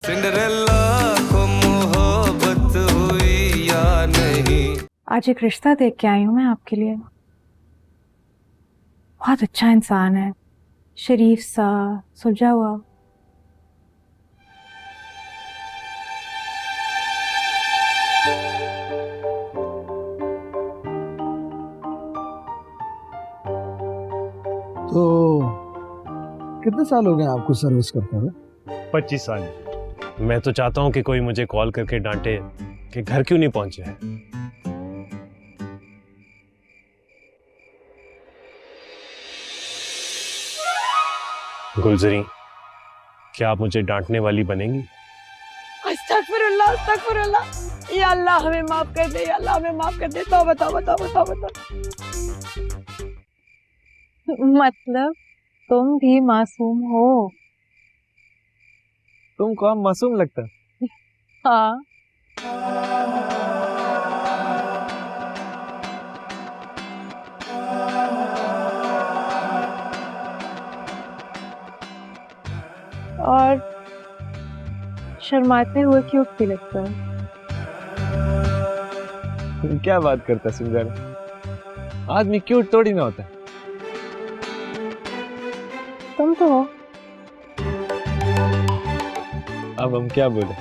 Cinderella को मोहब्बत हुई या नहीं। आज एक रिश्ता देख के आई हूँ मैं आपके लिए। बहुत अच्छा इंसान है, शरीफ सा, सुलझा हुआ। तो कितने साल हो गए आपको सर्विस करते हुए? 25 साल। मैं तो चाहता हूँ कि कोई मुझे कॉल करके डांटे कि घर क्यों नहीं पहुंचे हैं। गुलजरी, क्या आप मुझे डांटने वाली बनेंगी? अस्तगफिरुल्लाह, अस्तगफिरुल्लाह। या अल्लाह हमें माफ कर दे, या अल्लाह हमें माफ कर दे। तौबा तौबा तौबा तौबा तौबा। मतलब तुम भी मासूम हो? तुमको हम मासूम लगता है? हाँ। और शर्माते हुए क्यों भी लगता है? क्या बात करता है सुंदर, आदमी क्यूट थोड़ी ना होता है। तुम तो हो। अब हम क्या बोले?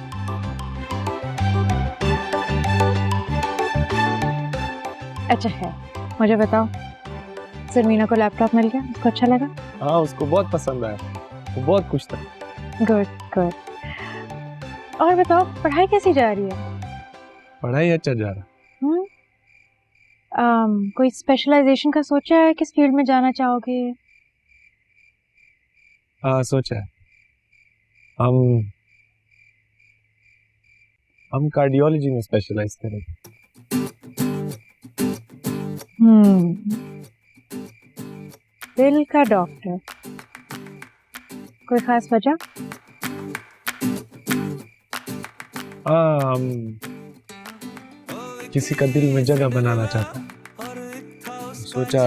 अच्छा है, मुझे बताओ, सरमीना को लैपटॉप मिल गया? उसको अच्छा लगा? हाँ, उसको बहुत पसंद आया, वो बहुत खुश था। Good good. और बताओ, पढ़ाई कैसी जा रही है? पढ़ाई अच्छा जा रहा। कोई स्पेशलाइजेशन का सोचा है? किस फील्ड में जाना चाहोगे? हाँ, सोचा है। हम कार्डियोलॉजी में स्पेशलाइज करेंगे। दिल का डॉक्टर। कोई खास वजह? हाँ, हम किसी का दिल में जगह बनाना चाहता हूँ। सोचा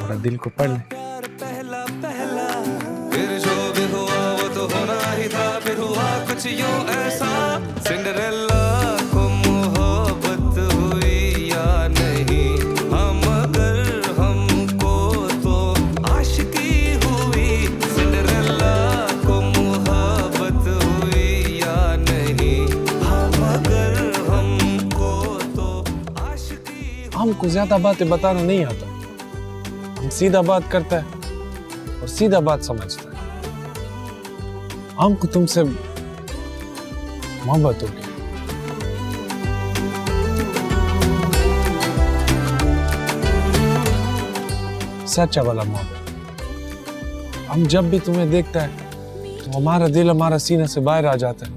थोड़ा दिल को पढ़ ले। फिर जो भी हुआ वो तो होना ही था, फिर हुआ कुछ यूं ऐसा। सिंड्रेला को मोहब्बत हुई या नहीं, हम अगर हमको तो आशिकी हुई। सिंड्रेला को मोहब्बत हुई या नहीं, हम अगर हमको तो आशिकी। हमको ज्यादा बातें बताना नहीं आता, हम सीधा बात करता है और सीधा बात समझता है। हमको तुमसे मोहब्बत होगी। सच्चा वाला मोहब्बत। हम जब भी तुम्हें देखता है तो हमारा दिल हमारा सीना से बाहर आ जाता है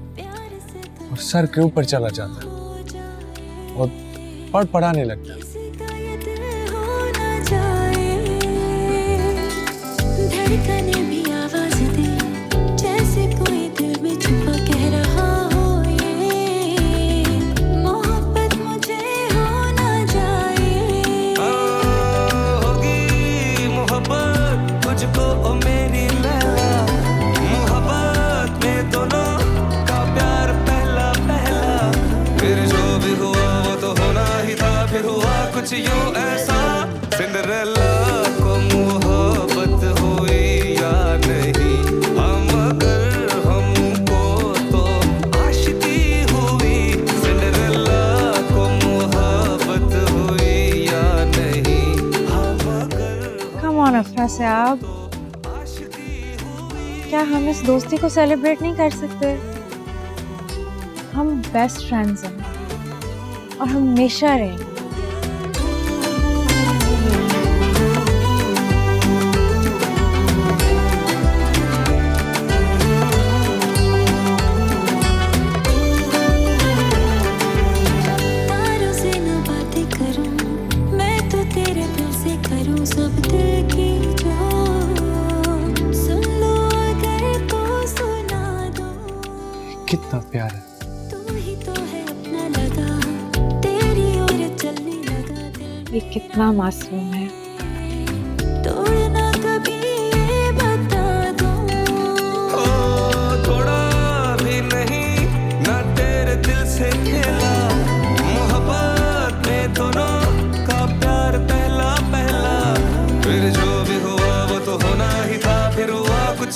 और सर के ऊपर चला जाता है और पड़पड़ाने लगता है। धड़कने भी आवाज दे, जैसे कोई दिल में छुपा कह रहा हो ये मोहब्बत मुझे हो ना जाए। होगी मोहब्बत तुझको ओ मेरी लैला, मोहब्बत में दोनों का प्यार पहला पहला। फिर जो भी हुआ वो तो होना ही था, फिर हुआ कुछ यूं ऐसा। सिंड्रेला को मोहब्बत हुई या नहीं, हम अगर हमको तो आशिकी हुई। सिंड्रेला को मोहब्बत हुई या नहीं, हम अगर कम ऑन अफरा साहब, क्या हम इस दोस्ती को सेलिब्रेट नहीं कर सकते? हम बेस्ट फ्रेंड्स हैं और हम हमेशा रहेंगे। तारों से न बातें करूं, मैं तो तेरे दिल से करूं सब दिल की जो। सुन लो अगर तो सुना दो, कितना प्यार है। तू ही तो है अपना लगा, तेरी ओर चलने लगा दिल। ये कितना मासूम है। तोड़ना कभी ये बता दो।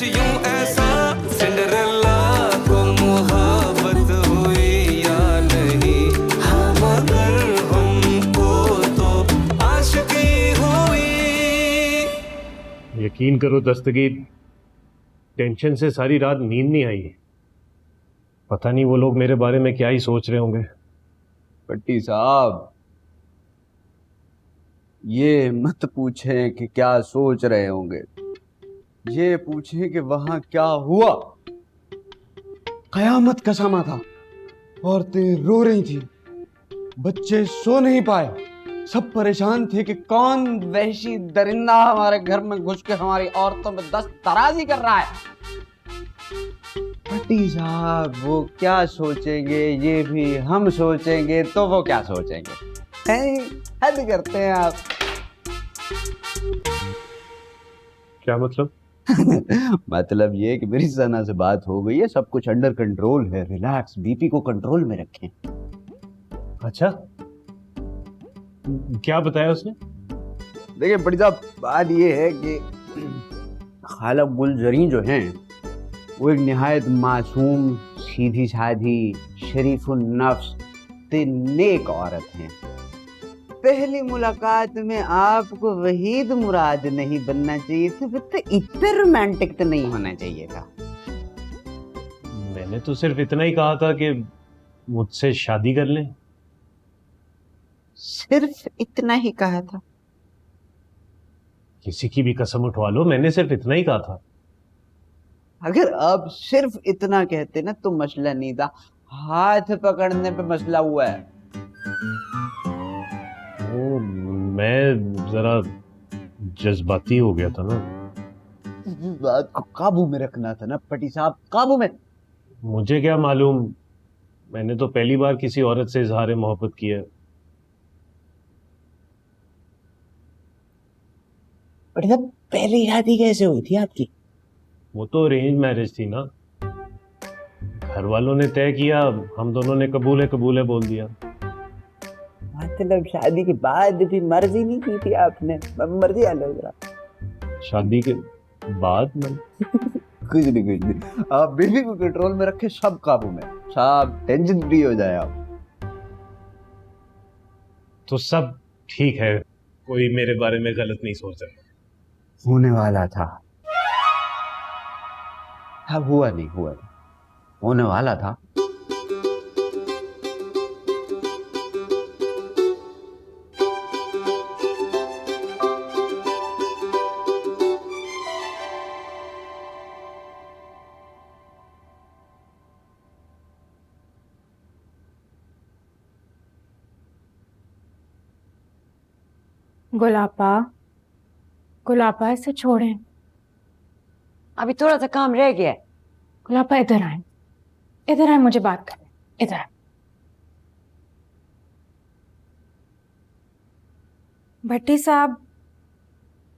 कुछ यूं ऐसा सिंड्रेला को मोहब्बत हुई या नहीं, हम अगर हमको तो आशिकी हुई। यकीन करो दस्तगीर, टेंशन से सारी रात नींद नहीं आई। पता नहीं वो लोग मेरे बारे में क्या ही सोच रहे होंगे। भट्टी साहब, ये मत पूछें कि क्या सोच रहे होंगे, ये पूछें कि वहां क्या हुआ। कयामत का समा था, औरतें रो रही थी, बच्चे सो नहीं पाए, सब परेशान थे कि कौन वहशी दरिंदा हमारे घर में घुस के हमारी औरतों में दस्त दराजी कर रहा है। भट्टी साहब, वो क्या सोचेंगे ये भी हम सोचेंगे तो वो क्या सोचेंगे। हद करते हैं आप। क्या मतलब? मतलब ये कि मेरी सना से बात हो गई है, सब कुछ अंडर कंट्रोल है, रिलैक्स, बीपी को कंट्रोल में रखें। अच्छा, क्या बताया उसने? देखिए बड़ी साहब, बात ये है कि खाला गुलजरी जो हैं वो एक निहायत मासूम, सीधी साधी, शरीफुन नफ्स, नेक औरत हैं। पहली मुलाकात में आपको वहीद मुराद नहीं बनना चाहिए था, तो इतना रोमांटिक तो नहीं होना चाहिए था। मैंने तो सिर्फ इतना ही कहा था कि मुझसे शादी कर लें। सिर्फ इतना ही कहा था? किसी की भी कसम उठवा लो, मैंने सिर्फ इतना ही कहा था। अगर आप सिर्फ इतना कहते ना तो मसला नहीं था, हाथ पकड़ने पे मसला हुआ है। वो मैं जरा जज्बाती हो गया था ना। इस बात को काबू में रखना था ना पटी साहब, काबू में। मुझे क्या मालूम, मैंने तो पहली बार किसी औरत से इजहार मोहब्बत किया है। पटी साहब, पहली शादी कैसे हुई थी आपकी? वो तो अरेंज मैरिज थी ना, घर वालों ने तय किया, हम दोनों ने कबूल है बोल दिया। मतलब शादी के बाद भी मर्जी नहीं की थी आपने? मर्जी अलग रहा। शादी के बाद में कुछ नहीं, आप बेबी को कंट्रोल में रखे, सब काबू में, सब टेंशन फ्री हो जाए आप। तो सब ठीक है, कोई मेरे बारे में गलत नहीं सोच रहा। होने वाला था, अब हुआ नहीं, होने वाला था। गुलाबा इसे छोड़ें। अभी थोड़ा सा काम रह गया है। गुलाबा इधर आए, मुझे बात करें, इधर आए। भट्टी साहब,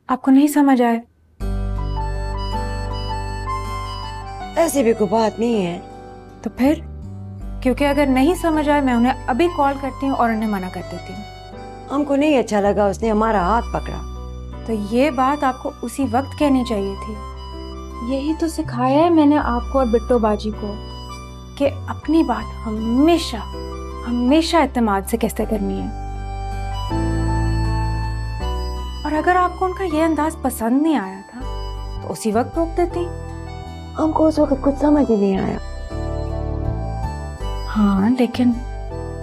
आपको नहीं समझ आए? ऐसी भी कोई बात नहीं है। तो फिर? क्योंकि अगर नहीं समझ आए, मैं उन्हें अभी कॉल करती हूँ और उन्हें मना कर देती हूँ। हमको नहीं अच्छा लगा उसने हमारा हाथ पकड़ा। तो ये बात आपको उसी वक्त कहनी चाहिए थी। यही तो सिखाया है मैंने आपको और बिट्टो बाजी को कि अपनी बात हमेशा इत्तेमाद से कैसे करनी है। और अगर आपको उनका ये अंदाज पसंद नहीं आया था तो उसी वक्त रोक देती। हमको उस वक्त कुछ समझ ही नहीं आया। हाँ, लेकिन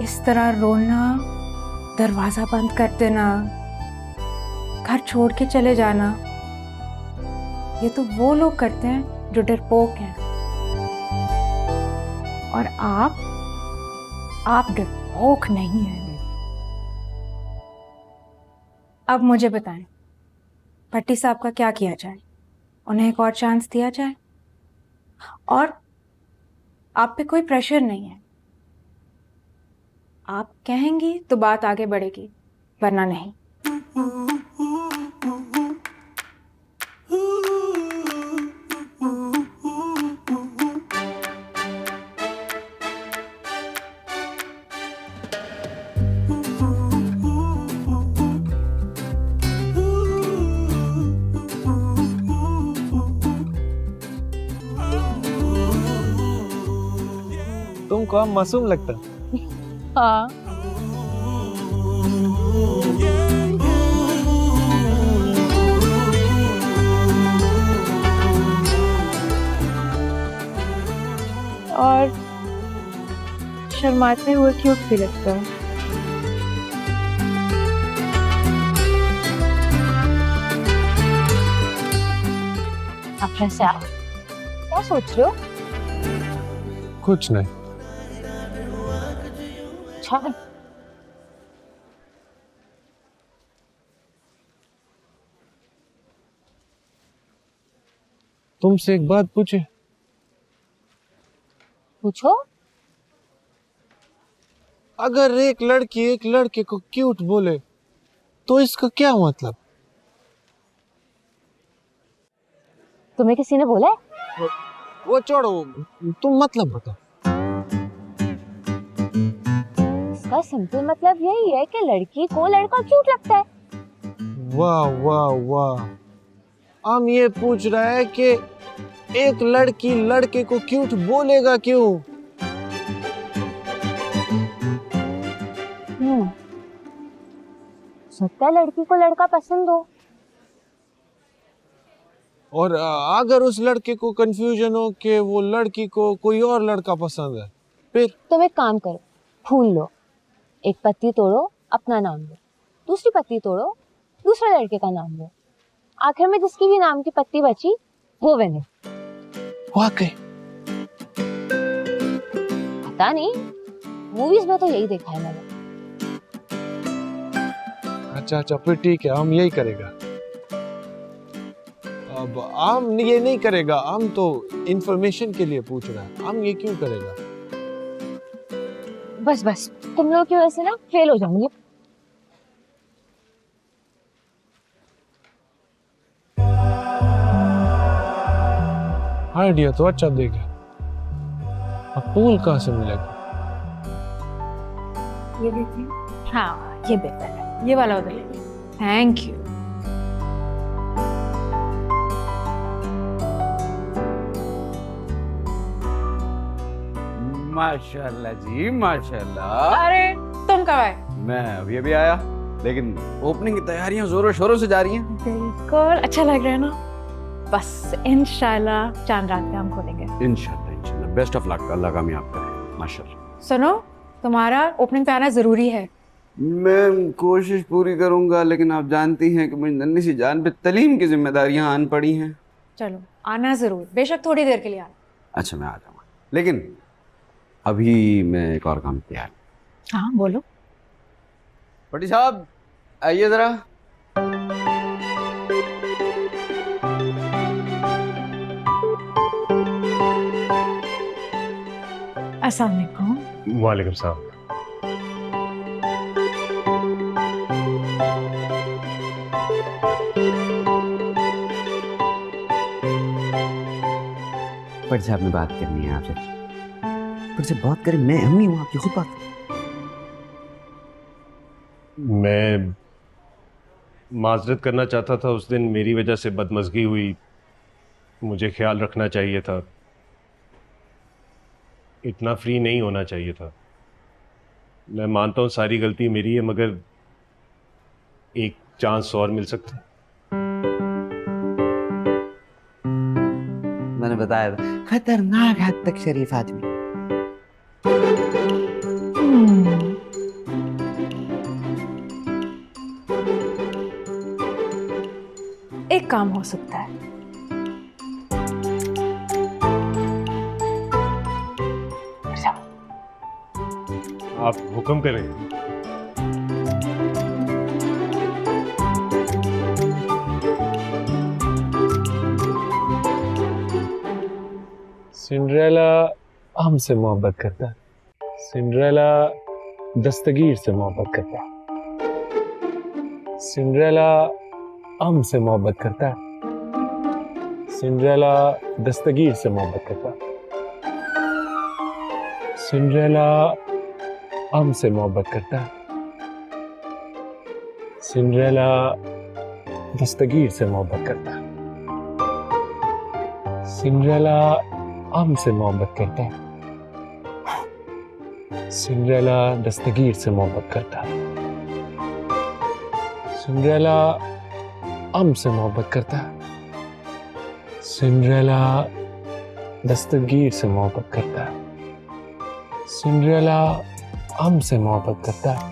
इस तरह रोना, दरवाजा बंद कर देना, घर छोड़ के चले जाना, ये तो वो लोग करते हैं जो डरपोक हैं। और आप डरपोक नहीं हैं। अब मुझे बताएं, भट्टी साहब का क्या किया जाए? उन्हें एक और चांस दिया जाए? और आप पे कोई प्रेशर नहीं है। आप कहेंगी तो बात आगे बढ़ेगी, वरना नहीं। तुमको हम मासूम लगता? हाँ। और शर्माते हुए क्यूट भी लगता है। अफरा से आप क्या सोच रहे हो? कुछ नहीं। अच्छा, तुमसे एक बात पूछे? पूछो। अगर एक लड़की एक लड़के को क्यूट बोले तो इसका क्या मतलब? तुम्हें किसी ने बोला है? वो छोड़ो, तुम मतलब बताओ। इसका सिंपल मतलब यही है कि लड़की को लड़का क्यूट लगता है। वाह वाह वाह। हम ये पूछ रहा है कि एक लड़की लड़के को क्यूट बोलेगा क्यों? सकता है लड़की को लड़का पसंद हो। और अगर उस लड़के को कंफ्यूजन हो कि वो लड़की को कोई और लड़का पसंद है, फिर? तुम एक काम करो, फूल लो, एक पत्ती तोड़ो, अपना नाम लो, दूसरी पत्ती तोड़ो, दूसरे लड़के का नाम लो, आखिर में जिसकी भी नाम की पत्ती बची वो विनर। वाकई? पता नहीं, मूवीज में तो यही देखा है मैंने। अच्छा फिर ठीक है, हम यही करेगा। अब हम ये नहीं करेगा, हम तो इंफॉर्मेशन के लिए पूछ रहा है, हम ये क्यों करेगा? बस तुम लोग की वजह से ना फेल हो जाऊंगी। आइडिया तो अच्छा देगा। अब पूल कहाँ से मिलेगा? ये देखिए। हाँ, ये बेहतर है, ये वाला उधर लेंगे। Thank you. माशाल्लाह जी माशाल्लाह। अरे तुम कब आए? मैं अभी अभी आया, लेकिन ओपनिंग की तैयारियां जोरों शोरों से जा रही हैं। बिल्कुल, अच्छा लग रहा है ना? बस इंशाल्लाह चांद रात में हम खोलेंगे। इंशाल्लाह बेस्ट ऑफ लक, अल्लाह कामयाब करे। माशाल्लाह। सुनो, तुम्हारा ओपनिंग पे आना जरूरी है। मैं कोशिश पूरी करूंगा, लेकिन आप जानती हैं कि मुझे नन्ही सी जान पे तलीम की जिम्मेदारियां आन पड़ी हैं। चलो आना जरूर, बेशक थोड़ी देर के लिए आना। अच्छा मैं आ जाऊंगा, लेकिन अभी मैं एक और काम किया है। हाँ बोलो। भट्टी साहब आइए जरा। अस्सलाम वालेकुम। वालेकुम सलाम। भट्टी साहब में बात करनी है आपसे। भट्टी साहब बात करें, मैं अम्मी हूँ आपकी, खुद बात। मैं माजरत करना चाहता था, उस दिन मेरी वजह से बदमज़गी हुई, मुझे ख्याल रखना चाहिए था, इतना फ्री नहीं होना चाहिए था। मैं मानता हूँ सारी गलती मेरी है, मगर एक चांस और मिल सकता है। मैंने बताया था, खतरनाक हद तक शरीफ आदमी। एक काम हो सकता है। आप हुक्म करें। सिंड्रेला हमसे मोहब्बत करता है। सिंड्रेला दस्तगीर से मोहब्बत करता है। सिंड्रेला हमसे मोहब्बत करता है। सिंड्रेला दस्तगीर से मोहब्बत करता है। सिंड्रेला हमसे मोहब्बत करता है। सिंड्रेला दस्तगीर से मोहब्बत करता है। सिंड्रेला हमसे मोहब्बत करता है। सिंड्रेला दस्तगीर से मोहब्बत करता है। सिंड्रेला अम से मोहब्बत करता है। सिंड्रेला दस्तगीर से मोहब्बत करता है। सिंड्रेला अम से मोहब्बत करता है।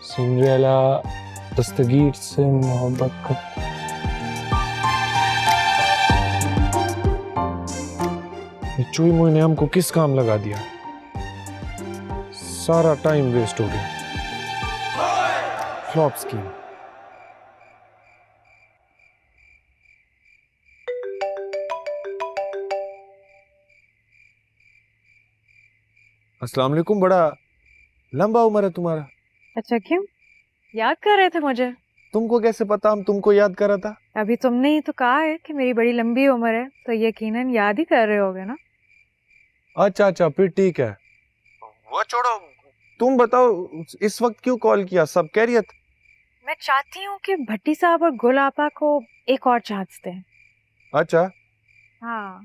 सिंड्रेला दस्तगीर से मोहब्बत करता है। ये चुई मुई ने हमको किस काम लगा दिया? सारा टाइम वेस्ट हो गया। Flop scheme. अस्सलाम वालेकुम। बड़ा लंबा उम्र है तुम्हारा। अच्छा क्यों याद कर रहे थे मुझे? तुमको कैसे पता हम तुमको याद कर रहा था? अभी तुमने ही तो कहा है कि मेरी बड़ी लंबी उम्र है, तो यकीनन याद ही कर रहे होगे ना। अच्छा अच्छा, फिर ठीक है। वो छोड़ो, तुम बताओ इस वक्त क्यों कॉल किया? सब खैरियत? मैं चाहती हूँ कि भट्टी साहब और गुल आपा को एक और चांस दें। अच्छा। हाँ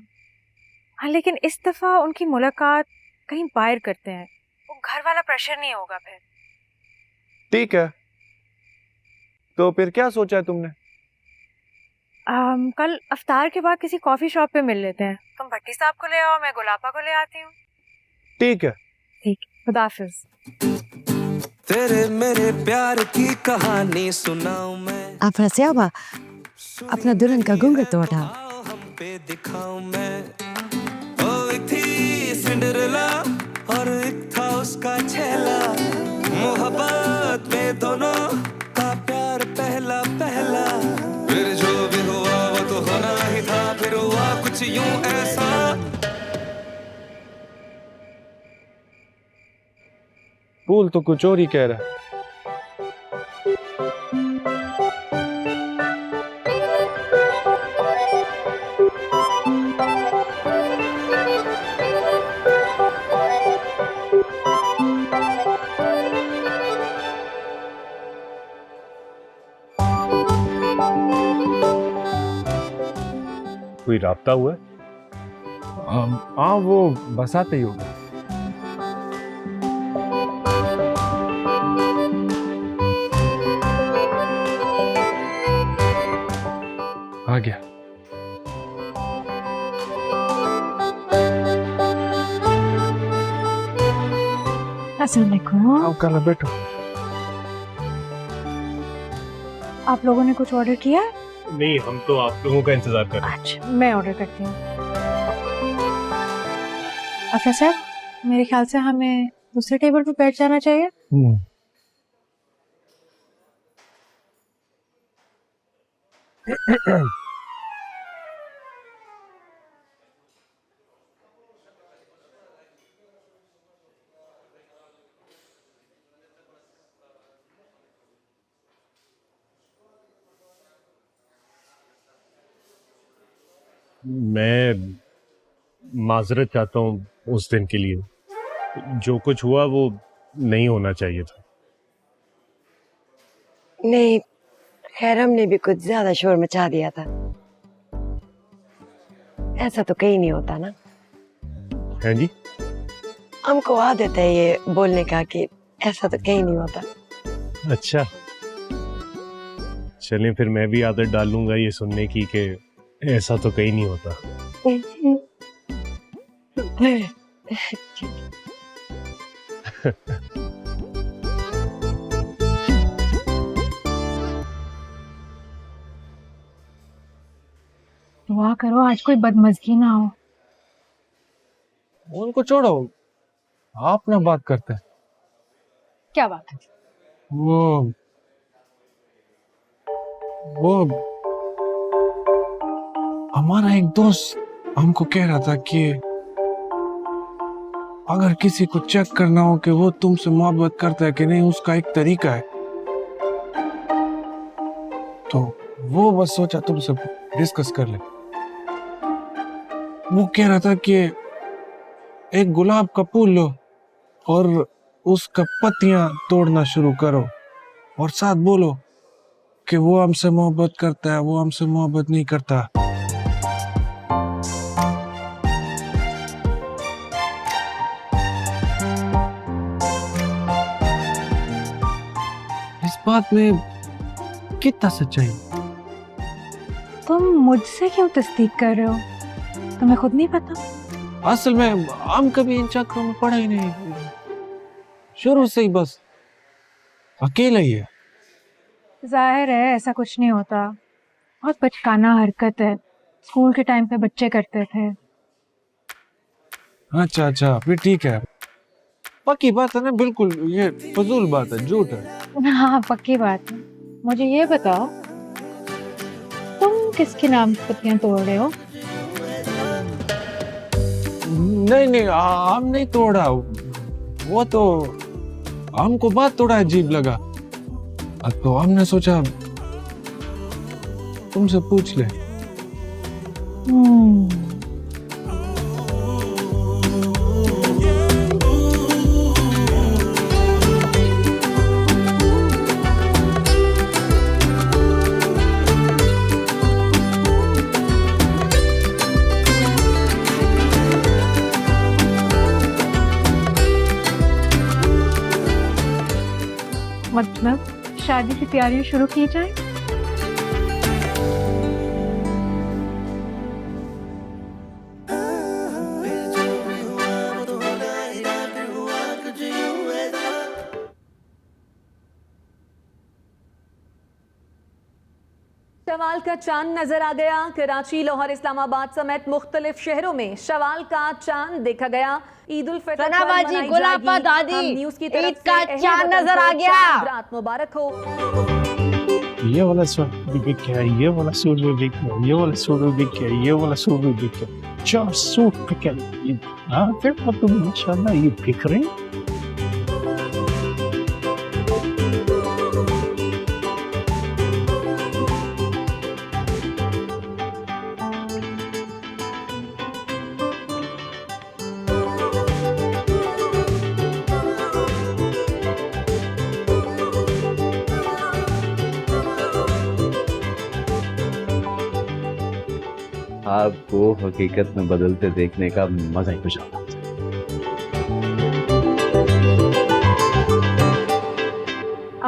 हाँ, लेकिन इस दफा उनकी मुलाकात कहीं बाहर करते हैं, वो घर वाला प्रेशर नहीं होगा फिर। ठीक है, तो फिर क्या सोचा है तुमने? कल अफ्तार के बाद किसी कॉफी शॉप पे मिल लेते हैं। तुम भट्टी साहब को ले आओ, मैं गुलापा को ले आती हूँ। ठीक है। ठीक, खुदा हाफिज। तेरे मेरे प्यार की कहानी सुनाऊं मैं। आप रसियाबा अपना दुल्हन का घूंघट तो उठा। हम पे दिखाऊं मैं। ओ एक थी सिंड्रेला और एक था उसका छैला। मोहब्बत में दोनों का प्यार पहला पहला। फिर जो भी हुआ वो तो होना ही था। फिर हुआ कुछ यूं ऐसा। फूल तो कुछ और ही कह रहा है। कोई राब्ता हुआ है? हाँ, वो बसाते ही होगा। आ गया। अस्सलाम वालेकुम। आओ कल बैठो। आप लोगों ने कुछ ऑर्डर किया है? नहीं, हम तो आप लोगों का इंतजार कर रहे हैं। अच्छा, मैं ऑर्डर करती हूँ। अफरा साहब, मेरे ख्याल से हमें दूसरे टेबल पर बैठ जाना चाहिए। मैं माजरत चाहता हूँ उस दिन के लिए। जो कुछ हुआ वो नहीं होना चाहिए था। नहीं, खैर हमने भी कुछ ज्यादा शोर मचा दिया था। ऐसा तो कहीं नहीं होता ना। हैं जी? हमको आदत है ये बोलने का कि ऐसा तो कहीं नहीं होता। अच्छा, चलें फिर मैं भी आदत डालूंगा ये सुनने की कि ऐसा तो कहीं नहीं होता। दुआ करो आज कोई बदमज़गी ना हो। उनको छोड़ो, आप ना बात करते हैं। क्या बात है? वो हमारा एक दोस्त हमको कह रहा था कि अगर किसी को चेक करना हो कि वो तुमसे मोहब्बत करता है कि नहीं, उसका एक तरीका है। तो वो बस सोचा तुमसे डिस्कस कर ले। वो कह रहा था कि एक गुलाब का फूल लो और उसका पत्तियां तोड़ना शुरू करो और साथ बोलो कि वो हमसे मोहब्बत करता है, वो हमसे मोहब्बत नहीं करता। बात में कितना सच्चाई? तुम मुझसे क्यों तस्दीक कर रहे हो? तुम्हें खुद नहीं पता? असल में हम कभी इन चक्करों में पड़ा ही नहीं, शुरू से ही बस अकेला ही है। जाहिर है ऐसा कुछ नहीं होता, बहुत बचकाना हरकत है, स्कूल के टाइम पे बच्चे करते थे। अच्छा अच्छा, फिर ठीक है, पक्की बात है ना? बिल्कुल, ये फजूल बात है, झूठ है। हाँ पक्की बात है। मुझे ये बताओ, तुम किसके नाम की पत्तियां तोड़ रहे हो? नहीं नहीं, हम नहीं तोड़ा, वो तो हमको बात थोड़ा अजीब लगा, तो हमने सोचा तुमसे पूछ ले। मतलब शादी की तैयारियां शुरू की जाए? शवाल का चांद नजर आ गया। कराची, लाहौर, इस्लामाबाद समेत मुख्तलिफ शहरों में शवाल का चांद देखा गया। ईद उल फितर सना बाजी, गुलाबा दादी, न्यूज़ की ईद तरफ का से चांद नजर आ गया। रात मुबारक हो। ये वाला सूट भी बिक गया, ये वाला सूट भी बिक गया, ये वाला सूट भी बिक गया, ये वाला सूट भी बिक गया, 4 सूट बिके। हाँ फिर तो माशाल्लाह ये बिक रहे हैं। आपको हकीकत में बदलते देखने का मजा ही कुछ आता है।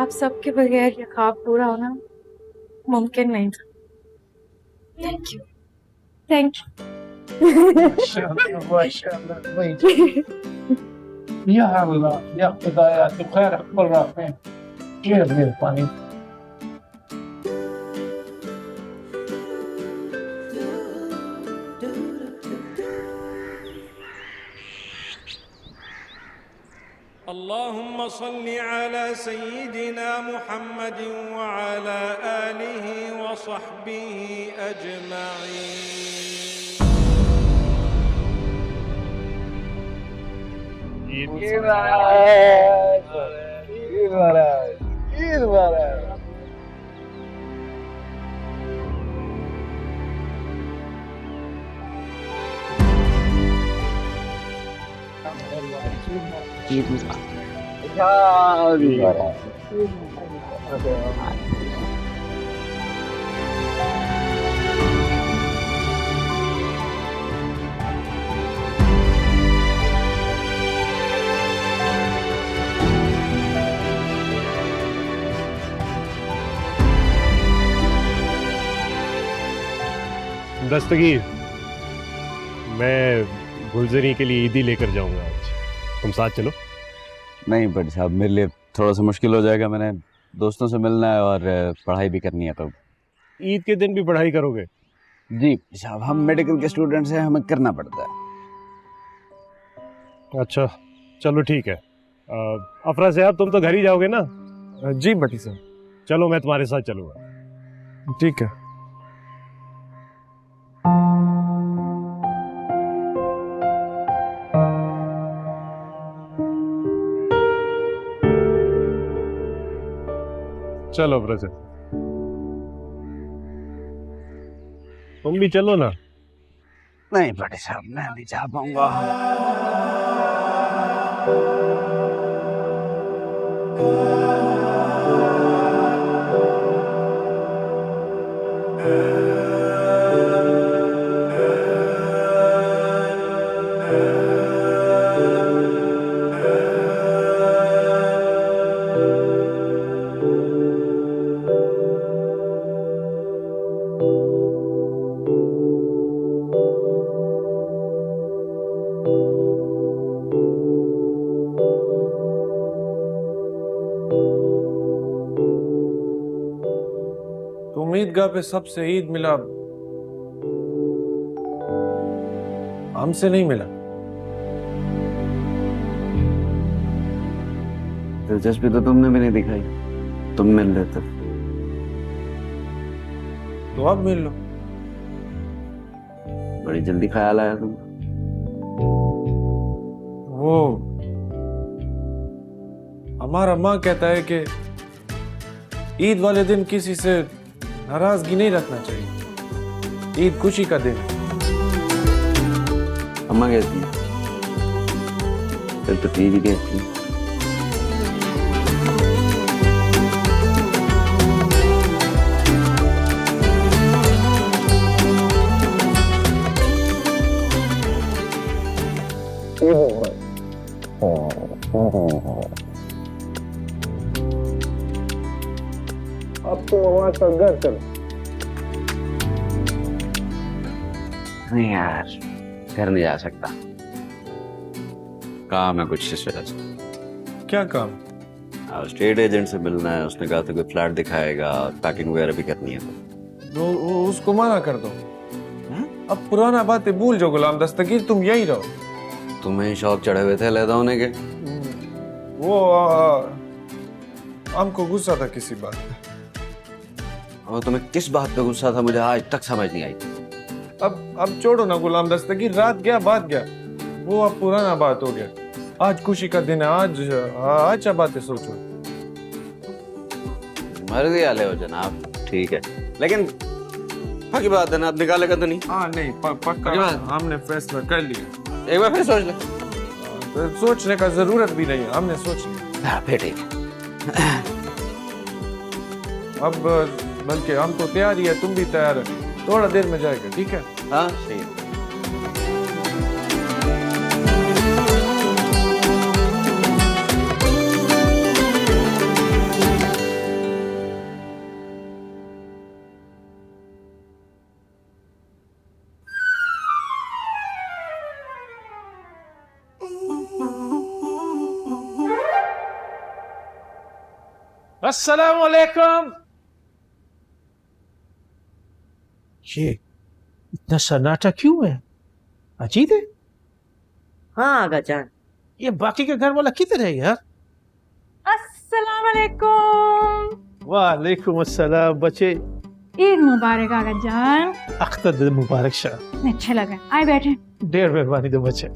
आप सबके बगैर ये ख्वाब पूरा होना मुमकिन नहीं था। Thank you, thank you. माशाल्लाह माशाल्लाह भाई, या अल्लाह या खुदाया तो खैर कर रहा है, क्या मेहरबानी। अल्लाहुम्मा सल्ली अला सय्यिदिना मुहम्मद व अला आलिहि व सहबिहि अजमईन। दस्तगीर, मैं गुलजरी के लिए ईदी लेकर जाऊंगा आज, तुम साथ चलो। नहीं बट साहब, मेरे लिए थोड़ा सा मुश्किल हो जाएगा, मैंने दोस्तों से मिलना है और पढ़ाई भी करनी है। तो ईद के दिन भी पढ़ाई करोगे? जी साहब, हम मेडिकल के स्टूडेंट्स हैं, हमें करना पड़ता है। अच्छा चलो ठीक है। अफरा साहब, तुम तो घर ही जाओगे ना? जी भट्टी साहब। चलो मैं तुम्हारे साथ चलूंगा। ठीक है। चलो ब्रदर, तुम भी चलो ना। नहीं बड़े साहब, मैं नहीं जा पाऊंगा। ईदगाह पे सबसे ईद मिला, हमसे नहीं मिला। दिलचस्पी तो तुमने भी नहीं दिखाई, तुम मिल लेते। तो अब मिल लो। बड़ी जल्दी ख्याल आया तुम। वो हमारा माँ कहता है कि ईद वाले दिन किसी से नाराजगी नहीं रखना चाहिए, ईद खुशी का दिन है। अम्मा कहती है, फिर तो टीवी कहती है। अब तो हमारे साथ घर चलो। नहीं यार, घर नहीं जा सकता, काम है कुछ इस वजह से। क्या काम? स्टेट एजेंट से मिलना है, उसने कहा था कोई फ्लैट दिखाएगा, पैकिंग वगैरह भी करनी है। वो उसको मना कर दो। अब पुराना बातें भूल जाओ गुलाम दस्तगीर, तुम यही रहो। तुम्हें शौक चढ़े हुए थे अलग होने के। वो हमको गुस्सा था किसी बात पे। और तुम्हें किस बात पे गुस्सा था मुझे आज तक समझ नहीं आई। अब छोड़ो ना गुलाम दस्तगीर, रात गया बात गया, वो अब पुराना बात हो गया। आज खुशी का दिन है, आज अच्छा बातें सोचो। मर्जी वाले हो जनाब, ठीक है, लेकिन पक्की बात है ना, आप निकालेगा तो नहीं? हाँ नहीं, पक्का हमने फैसला कर लिया। एक बार फिर सोच ले। तो सोचने का जरूरत भी नहीं है, हमने सोच लिया। हाँ फिर ठीक है। अब बल्कि हम तो तैयार ही है, तुम भी तैयार है, थोड़ा देर में जाएगा, ठीक है? हाँ सही है। अस्सलाम वालेकुम। ये इतना सन्नाटा क्यों है? अजीब है। हाँ आगा जान। ये बाकी का घर वाला किधर है यार? अस्सलाम वालेकुम। वालेकुम अस्सलाम बच्चे। ईद मुबारक आगा जान। अख्तर दिन मुबारक शाह। अच्छा लगा, आए बैठे। ढेर मेहरबानी दो बच्चे।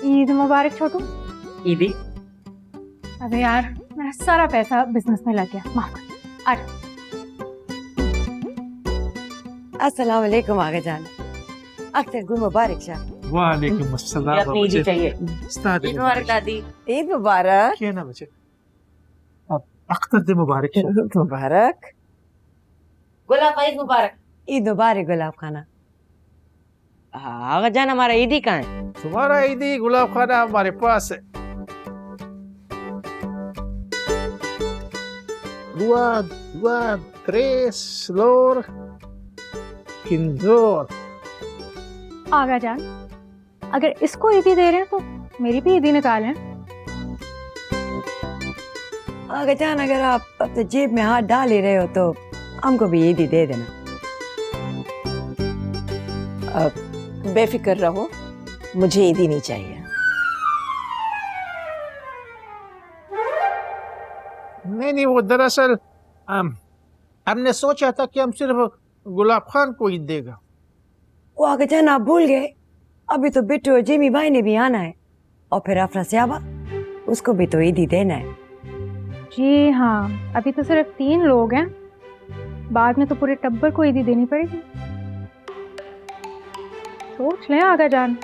ईद मुबारक छोटू। ईदी। अबे यार, मेरा सारा पैसा बिजनेस में लग गया, माफ कर। आ अस्सलाम वालेकुम आगा जान। अख्तर गुल मुबारक शाह। वालेकुम अस्सलाम बच्चे। ईद मुबारक दादी। ईद मुबारक। क्या ना बच्चे? अब अख्तर दिन मुबारक शाह। मुबारक। गुलाब ईद मुबारक। ईद मुबारक गुलाब खाना। आगा जान, हमारा ईदी कहाँ है? तुम्हारा ईदी गुलाब खाना हमारे पास है। Dua, tres, lor, किंदोर। आगा जान, अगर इसको ईदी दे रहे हैं तो मेरी भी ईदी निकालें। आगा जान, अगर आप अपने जेब में हाथ डाल ही रहे हो तो हमको भी ईदी दे देना। अब बेफिक्र रहो, मुझे ईदी नहीं चाहिए। नहीं, वो दरअसल हमने सोचा था कि हम सिर्फ गुलाब खान को ईद देगा। वो आगे जान, आप भूल गए, अभी तो बिट्टू और जिमी भाई ने भी आना है, और फिर अफरा स्याबा, उसको भी तो ईदी देना है। जी हाँ, अभी तो सिर्फ 3 लोग हैं, बाद में तो पूरे टब्बर को ईदी देनी पड़ेगी। सोच लें आगा जान।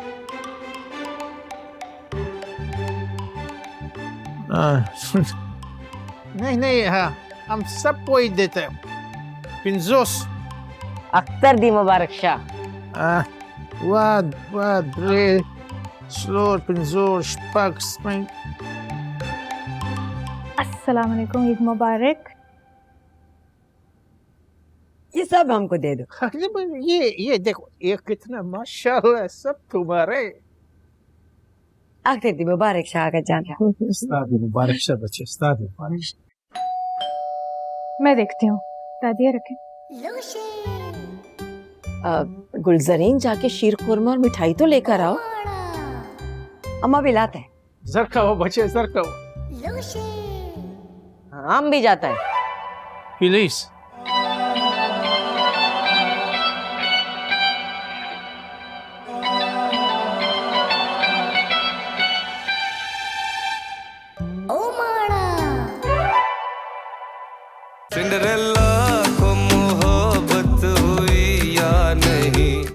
नहीं, हाँ, हम सबको ईद देते हैं। पिंजोस। अख्तर दी मुबारक शाह। वाद, रे, स्लोर, पिंजोर, शपक, स्पेन। अस्सलाम वालेकुम, ईद मुबारक। ये सब हमको दे दो। ये देखो, ये कितना माशाल्लाह, सब तुम्हारे। अख्तर दी मुबारक शाह आगा जान। उस्ताद मुबारक शाह बच्चे, उस्ताद मुबारक। मैं देखती हूँ, दादिया रखें। गुलजरीन जाके शीर खुरमा और मिठाई तो लेकर आओ। अम्मा भी लाते हैं। सरकाओ बच्चे सरकाओ हम भी जाता है। Please Cinderella